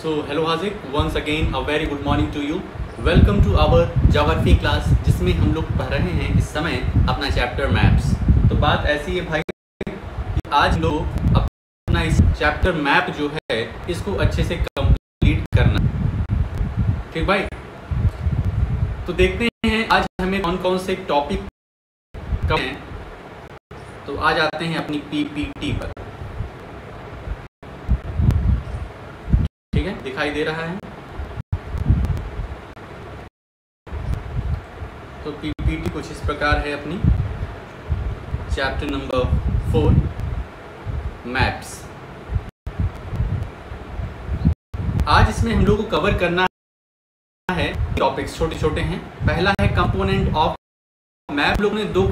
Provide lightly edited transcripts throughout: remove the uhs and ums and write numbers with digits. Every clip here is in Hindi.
So hello Haziq, once again a very good morning to you. Welcome to our Geography class जिसमें हम लोग पढ़ रहे हैं इस समय अपना चैप्टर मैप्स। तो बात ऐसी है भाई कि आज लोग अपना इस चैप्टर मैप जो है इसको अच्छे से कंप्लीट करना। ठीक भाई, तो देखते हैं आज हमें कौन कौन से टॉपिक हैं। तो आज आते हैं अपनी पीपीटी पर। ठीक है, दिखाई दे रहा है। तो पीपीटी कुछ इस प्रकार है अपनी चैप्टर नंबर 4 मैप्स। आज इसमें हम लोग को कवर करना है टॉपिक्स, छोटे छोटे हैं। पहला है कंपोनेंट ऑफ मैप, लोग ने दो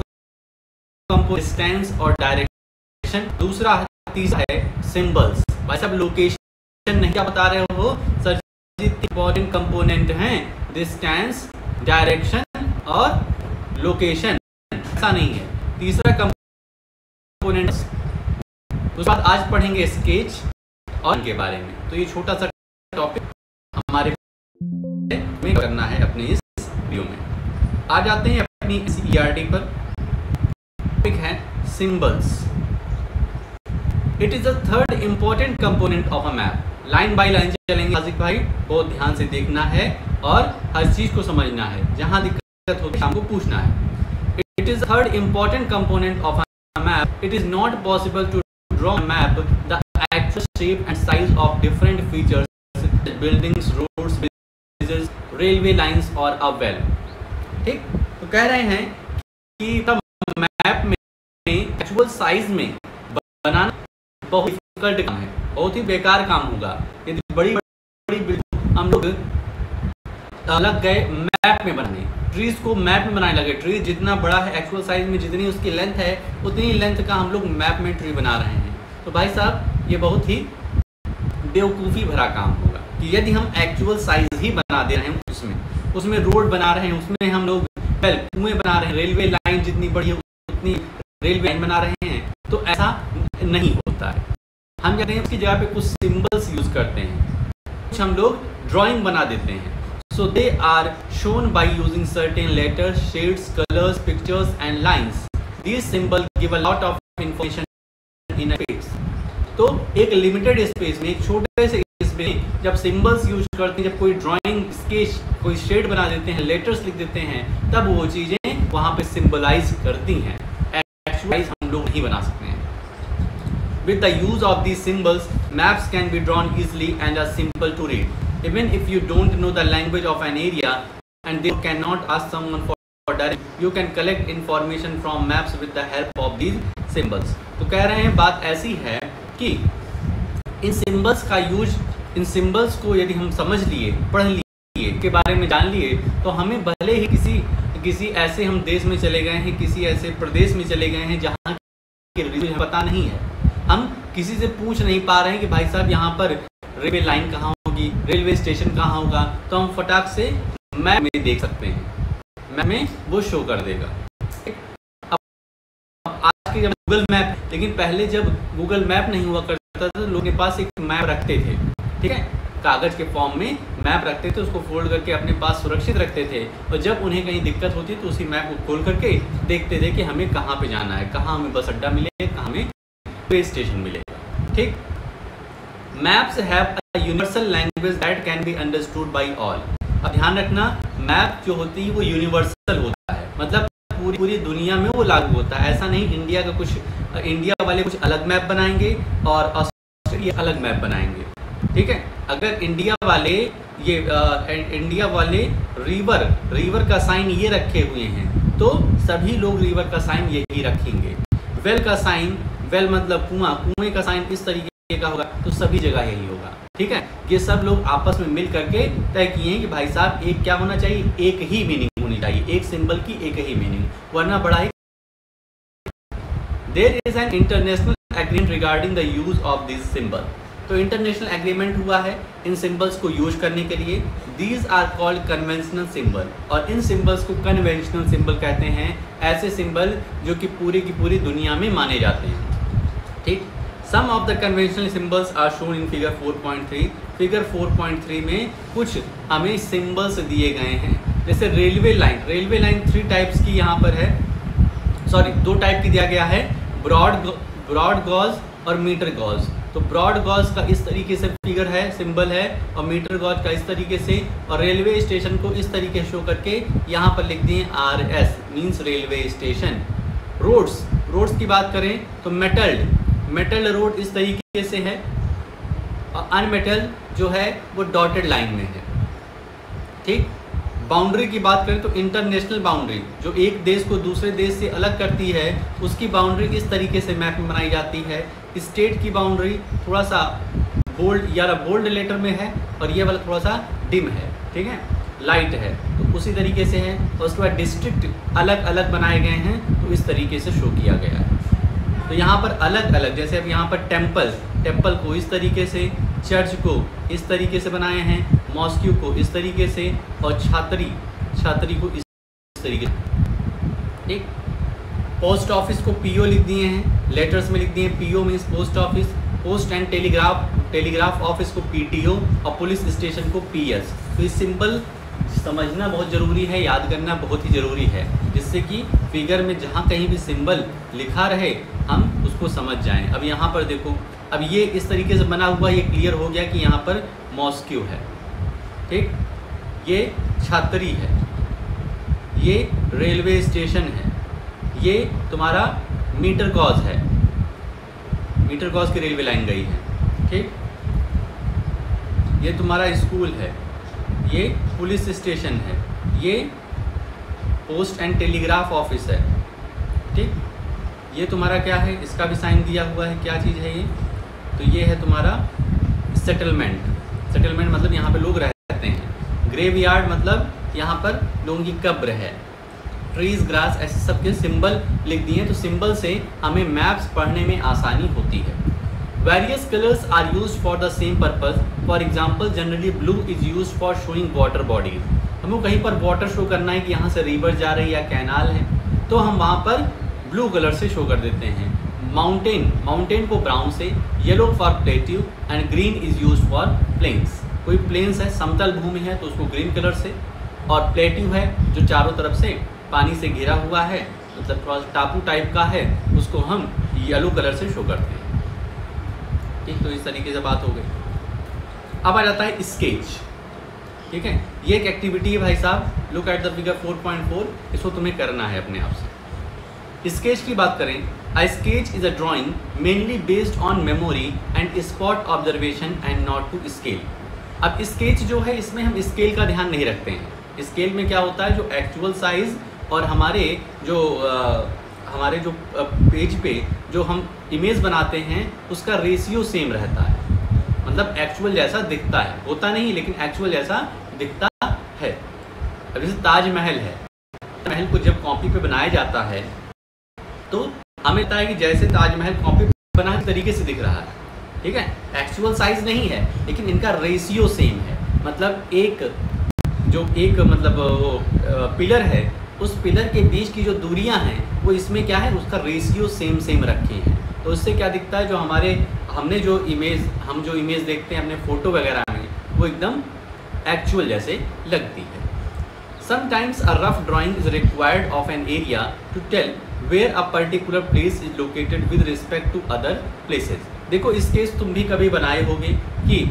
कंपोनेंट, डिस्टेंस और डायरेक्शन। दूसरा तीसरा है सिंबल्स। भाई सब लोकेशन नहीं क्या बता रहे हो सर जी, इंपॉर्टेंट कंपोनेंट हैं डिस्टेंस, डायरेक्शन और लोकेशन, ऐसा नहीं है। तीसरा कंपोनेंट, उसके बाद आज पढ़ेंगे स्केच और के बारे में। तो ये छोटा सा टॉपिक हमारे में करना है अपने इस वीडियो में। आ जाते हैं अपनी ERT पर। टॉपिक है symbols. It is the third important component of a map. Line by line चलेंगे हाजिक भाई, बहुत ध्यान से देखना है और हर चीज को समझना है। जहां दिक्कत होती है हमको पूछना है। It is third important component of a map. It is not possible to draw a map the actual shape and size of different features, buildings, roads, bridges, railway lines और अ वेल। ठीक, तो कह रहे हैं कि तब मैप में एक्चुअल साइज में बनाना बहुत डिफिकल्ट काम है, बहुत ही बेकार काम होगा। यदि बड़ी बड़ी हम लोग लग गए मैप में बनाने, ट्रीज को मैप में बनाने लगे। ट्री जितना बड़ा है एक्चुअल साइज में, जितनी उसकी लेंथ है उतनी लेंथ का हम लोग मैप में ट्री बना रहे हैं। तो भाई साहब ये बहुत ही बेवकूफ़ी भरा काम होगा कि यदि हम एक्चुअल साइज ही बना दे रहे हैं, उसमें रोड बना रहे हैं, उसमें हम लोग कुएं बना रहे हैं, रेलवे लाइन जितनी बड़ी है उतनी रेलवे लाइन बना रहे हैं, तो ऐसा नहीं होता है। हम कहते हैं उसकी जगह पे कुछ सिंबल्स यूज करते हैं, कुछ हम लोग ड्राइंग बना देते हैं। So they are shown by using certain letters, shades, colours, pictures and lines. These symbol give a lot of information in a space. तो एक लिमिटेड स्पेस में, एक छोटे से स्पेस में जब सिंबल्स यूज करते हैं, जब कोई ड्राइंग, स्केच, कोई शेड बना देते हैं, लेटर्स लिख देते हैं, तब वो चीजें वहां पे सिंबलाइज करती हैं। एक्चुअली हम लोग नहीं बना सकते हैं। With the use of these symbols, maps can be drawn easily and are simple to read. Even if you don't know the language of an area and they cannot ask someone for direction, you can collect information from maps with the help of these symbols. तो कह रहे हैं बात ऐसी है कि इन symbols का यूज, इन symbols को यदि हम समझ लिए, पढ़ लिए, के बारे में जान लिए, तो हमें भले ही किसी ऐसे हम देश में चले गए हैं, किसी ऐसे प्रदेश में चले गए हैं जहाँ के रीजन पता नहीं है, हम किसी से पूछ नहीं पा रहे हैं कि भाई साहब यहाँ पर रेलवे लाइन कहाँ होगी, रेलवे स्टेशन कहाँ होगा, तो हम फटाक से मैप में देख सकते हैं, मैप में वो शो कर देगा। अब आज के जब गूगल मैप, लेकिन पहले जब गूगल मैप नहीं हुआ करता था तो लोगों के पास एक मैप रखते थे। ठीक है, कागज के फॉर्म में मैप रखते थे, उसको फोल्ड करके अपने पास सुरक्षित रखते थे, और जब उन्हें कहीं दिक्कत होती तो उसी मैप को खोल करके देखते थे कि हमें कहाँ पे जाना है, कहाँ हमें बस अड्डा मिलेगा, कहाँ हमें रेलवे स्टेशन मिलेगा। ठीक, maps have a universal language that can be understood by all. अब ध्यान रखना, मैप जो होती है वो यूनिवर्सल होता है, मतलब पूरी दुनिया में वो लागू होता है। ऐसा नहीं इंडिया वाले कुछ अलग मैप बनाएंगे और ऑस्ट्रेलिया अलग मैप बनाएंगे। ठीक है, अगर इंडिया वाले रिवर का साइन ये रखे हुए हैं तो सभी लोग रिवर का साइन यही रखेंगे। वेल का साइन, वेल मतलब कुएं का साइन इस तरीके का होगा, तो सभी जगह यही होगा। ठीक है, ये सब लोग आपस में मिल करके तय किए हैं कि भाई साहब एक क्या होना चाहिए, एक ही मीनिंग होनी चाहिए, एक सिंबल की एक ही मीनिंग, वरना बड़ा ही। There is an international agreement regarding the use of this symbol. तो इंटरनेशनल एग्रीमेंट हुआ है इन सिंबल्स को यूज करने के लिए। These are called conventional symbol, और इन सिंबल्स को कन्वेंशनल सिंबल कहते हैं, ऐसे सिंबल जो कि पूरी की पूरी दुनिया में माने जाते हैं। ठीक, some of the conventional symbols are shown in figure 4.3। Figure 4.3 में कुछ हमें सिंबल्स दिए गए हैं, जैसे रेलवे लाइन 3 टाइप्स की यहाँ पर है, सॉरी 2 टाइप की दिया गया है, ब्रॉड गॉज और मीटर गॉज। तो ब्रॉड गॉज का इस तरीके से फिगर है, सिंबल है, और मीटर गॉज का इस तरीके से, और रेलवे स्टेशन को इस तरीके शो करके यहाँ पर लिख दिए RS means railway station. Roads की बात करें तो मेटल्ड रोड इस तरीके से है, और अनमेटल्ड जो है वो डॉटेड लाइन में है। ठीक। बाउंड्री की बात करें तो इंटरनेशनल बाउंड्री जो एक देश को दूसरे देश से अलग करती है, उसकी बाउंड्री इस तरीके से मैप में बनाई जाती है। स्टेट की बाउंड्री थोड़ा सा बोल्ड लेटर में है, और ये वाला थोड़ा सा डिम है, ठीक है, लाइट है, तो उसी तरीके से है। और उसके बाद डिस्ट्रिक्ट अलग अलग बनाए गए हैं, तो इस तरीके से शो किया गया है। तो यहाँ पर अलग अलग, जैसे अब यहाँ पर टेम्पल को इस तरीके से, चर्च को इस तरीके से बनाए हैं, मॉस्क्यू को इस तरीके से, और छात्री को इस तरीके से। ठीक। पोस्ट ऑफिस को PO लिख दिए हैं, लेटर्स में लिख दिए हैं, PO means post office. Post and telegraph office को PTO, और पुलिस स्टेशन को PS। तो इस सिंबल समझना बहुत ज़रूरी है, याद करना बहुत ही ज़रूरी है, जिससे कि फिगर में जहाँ कहीं भी सिंबल लिखा रहे हम उसको समझ जाएं। अब यहाँ पर देखो, अब ये इस तरीके से बना हुआ, ये क्लियर हो गया कि यहाँ पर मॉस्क्यू है। ठीक। ये छात्री है, ये रेलवे स्टेशन है, ये तुम्हारा मीटर गॉज है, मीटर गॉज की रेलवे लाइन गई है। ठीक। ये तुम्हारा स्कूल है, ये पुलिस स्टेशन है, ये पोस्ट एंड टेलीग्राफ ऑफिस है। ठीक। ये तुम्हारा क्या है, इसका भी साइन दिया हुआ है, क्या चीज़ है ये, तो ये है तुम्हारा सेटलमेंट मतलब यहाँ पे लोग रहते हैं। ग्रेवयार्ड मतलब यहाँ पर लोगों की कब्र है। ट्रीज, ग्रास, ऐसे सब के सिंबल लिख दिए, तो सिंबल से हमें मैप्स पढ़ने में आसानी होती है। Various colours are used for the same purpose. For example generally blue is used for showing water bodies. हमें कहीं पर वाटर शो करना है कि यहाँ से रिवर जा रही है या कैनाल है, तो हम वहाँ पर ब्लू कलर से शो कर देते हैं। माउंटेन को ब्राउन से, yellow for plateau, and green is used for plains. कोई प्लेन्स है, समतल भूमि है, तो उसको ग्रीन कलर से, और प्लेट्यू है जो चारों तरफ से पानी से घिरा हुआ है, मतलब थोड़ा टापू टाइप का है, उसको हम येलो कलर से शो करते हैं। ठीक। तो इस तरीके से बात हो गई। अब आ जाता है स्केच। ठीक है, ये एक एक्टिविटी है भाई साहब, लुक एट द फिगर 4.4, इसको तुम्हें करना है अपने आप से। स्केच की बात करें, a sketch is a drawing mainly based on memory and spot observation and not to scale. अब स्केच जो है, इसमें हम स्केल का ध्यान नहीं रखते हैं। स्केल में क्या होता है, जो एक्चुअल साइज और हमारे जो पेज पे जो हम इमेज बनाते हैं उसका रेशियो सेम रहता है, मतलब एक्चुअल जैसा दिखता है, होता नहीं लेकिन एक्चुअल जैसा दिखता है। अब जैसे ताजमहल है, ताजमहल को जब कॉपी पे बनाया जाता है तो हमें पता है कि जैसे ताजमहल कॉपी पे बना तरीके से दिख रहा है। ठीक है, एक्चुअल साइज नहीं है लेकिन इनका रेशियो सेम है, मतलब एक पिलर है, उस पिलर के बीच की जो दूरियां हैं वो इसमें क्या है, उसका रेशियो सेम रखे हैं। तो उससे क्या दिखता है, हम जो इमेज देखते हैं अपने फ़ोटो वगैरह में, वो एकदम एक्चुअल जैसे लगती है। Sometimes a rough drawing is required of an area to tell where a particular place is located with respect to other places. देखो इस केस तुम भी कभी बनाए होगे कि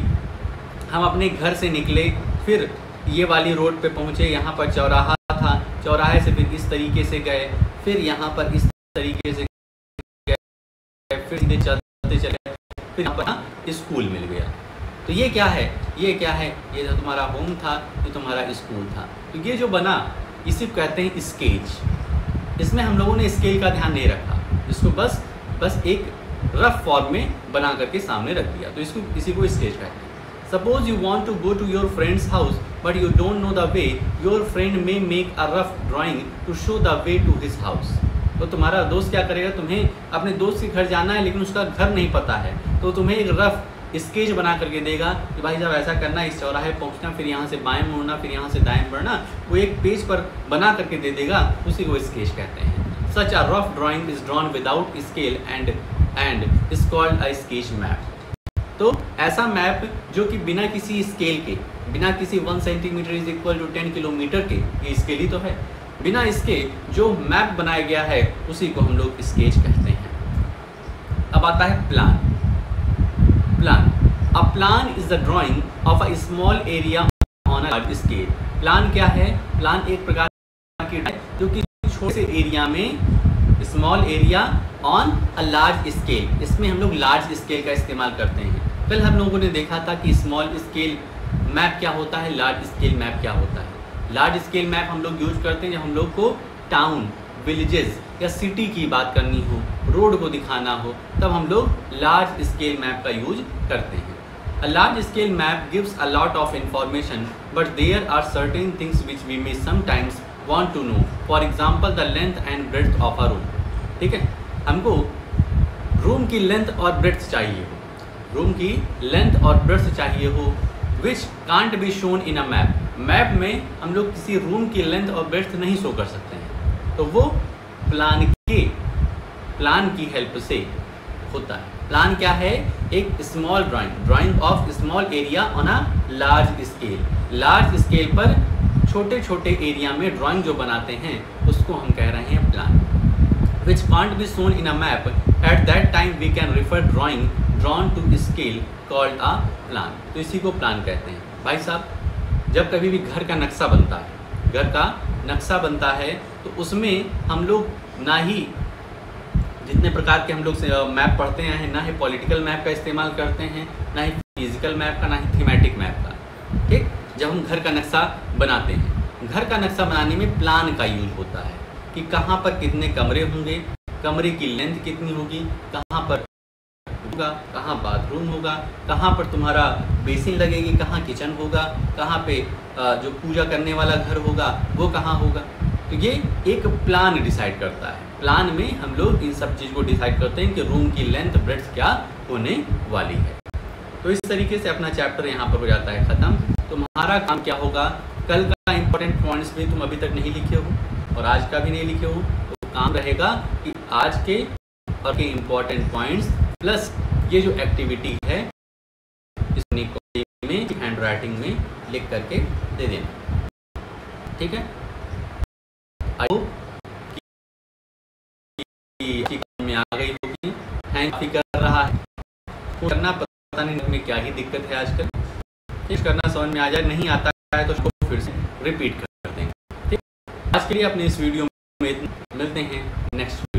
हम अपने घर से निकले, फिर ये वाली रोड पे पहुँचे, यहाँ पर चौराहा था, चौराहे से फिर इस तरीके से गए, फिर यहाँ पर इस तरीके से गए, फिर सीधे चलते चले, फिर यहाँ पर स्कूल मिल गया। तो ये क्या है, ये जो तुम्हारा होम था, ये तुम्हारा स्कूल था। तो ये जो बना इसी को कहते हैं स्केच। इसमें हम लोगों ने स्केल का ध्यान नहीं रखा, इसको बस एक रफ फॉर्म में बना करके सामने रख दिया, तो इसी को स्केच कहते हैं। Suppose you want to go to your friend's house but you don't know the way, your friend may make a rough drawing to show the way to his house। तो तुम्हारा दोस्त क्या करेगा, तुम्हें अपने दोस्त के घर जाना है लेकिन उसका घर नहीं पता है, तो तुम्हें एक रफ स्केच बना करके देगा कि भाई साहब ऐसा करना, इस चौराहे पहुंचना, फिर यहाँ से बाएं मुड़ना, फिर यहाँ से दाएं बढ़ना, वो एक पेज पर बना करके दे देगा, उसी को स्केच कहते हैं। Such a rough drawing is drawn without scale and and is called a sketch map. तो ऐसा मैप जो कि बिना किसी स्केल के, बिना किसी 1 centimetre is equal to 10 kilometre के, ये स्केल ही तो है, बिना इसके जो मैप बनाया गया है उसी को हम लोग स्केच कहते हैं। अब आता है plan. Plan, a plan is the drying of a small area on a large scale. Plan क्या है? प्लान एक प्रकार की जो कि छोटे से एरिया में, small area on a large scale, इसमें हम लोग लार्ज स्केल का इस्तेमाल करते हैं। कल हम लोगों ने देखा था कि स्मॉल स्केल मैप क्या होता है, लार्ज स्केल मैप क्या होता है। लार्ज स्केल मैप हम लोग यूज करते हैं जब हम लोग को टाउन, विलेजेस या सिटी की बात करनी हो, रोड को दिखाना हो, तब हम लोग लार्ज स्केल मैप का यूज करते हैं। A large scale map gives a lot of information, but there are certain things which we may sometimes want to know. For example, the length and breadth of a room. ठीक है, हमको रूम की लेंथ और ब्रेड्थ चाहिए हो, रूम की लेंथ और ब्रेड्थ चाहिए हो, which can't be shown in a map. Map में हम लोग किसी रूम की लेंथ और ब्रेड्थ नहीं शो कर सकते हैं, तो वो प्लान की हेल्प से होता है। प्लान क्या है? एक small drying of small area on a large scale. Large scale पर छोटे छोटे एरिया में ड्राइंग जो बनाते हैं उसको हम कह रहे हैं plan. Which can't be shown in a map, at that time we can refer drawing drawn to scale called a plan. तो इसी को प्लान कहते हैं। भाई साहब, जब कभी भी घर का नक्शा बनता है, घर का नक्शा बनता है तो उसमें हम लोग ना ही जितने प्रकार के हम लोग मैप पढ़ते हैं, ना ही पॉलिटिकल मैप का इस्तेमाल करते हैं, ना ही फिजिकल मैप का, ना ही थीमेटिक मैप का। ठीक, जब हम घर का नक्शा बनाते हैं, घर का नक्शा बनाने में प्लान का यूज होता है कि कहाँ पर कितने कमरे होंगे, कमरे की लेंथ कितनी होगी, कहाँ पर होगा, कहाँ बाथरूम होगा, कहाँ पर तुम्हारा बेसिन लगेगी, कहाँ किचन होगा, कहाँ पे जो पूजा करने वाला घर होगा वो कहाँ होगा। तो ये एक प्लान डिसाइड करता है। प्लान में हम लोग इन सब चीज़ को डिसाइड करते हैं कि रूम की लेंथ ब्रेड्थ क्या होने वाली है। तो इस तरीके से अपना चैप्टर यहाँ पर हो जाता है ख़त्म। तुम्हारा काम क्या होगा, कल का इंपॉर्टेंट पॉइंट्स भी तुम अभी तक नहीं लिखे हो और आज का भी नहीं लिखे हो, तो काम रहेगा कि आज के और के इम्पॉर्टेंट पॉइंट्स प्लस ये जो एक्टिविटी है इसमें हैंड राइटिंग में लिख करके दे देना। ठीक है, आई होप में आ गई होगी। हैंग भी कर रहा है, करना पता नहीं में क्या ही दिक्कत है आजकल, कुछ करना समझ में आ जाए, नहीं आता है तो उसको फिर से रिपीट कर देंगे। ठीक, आज के लिए अपने इस वीडियो में मिलते हैं नेक्स्ट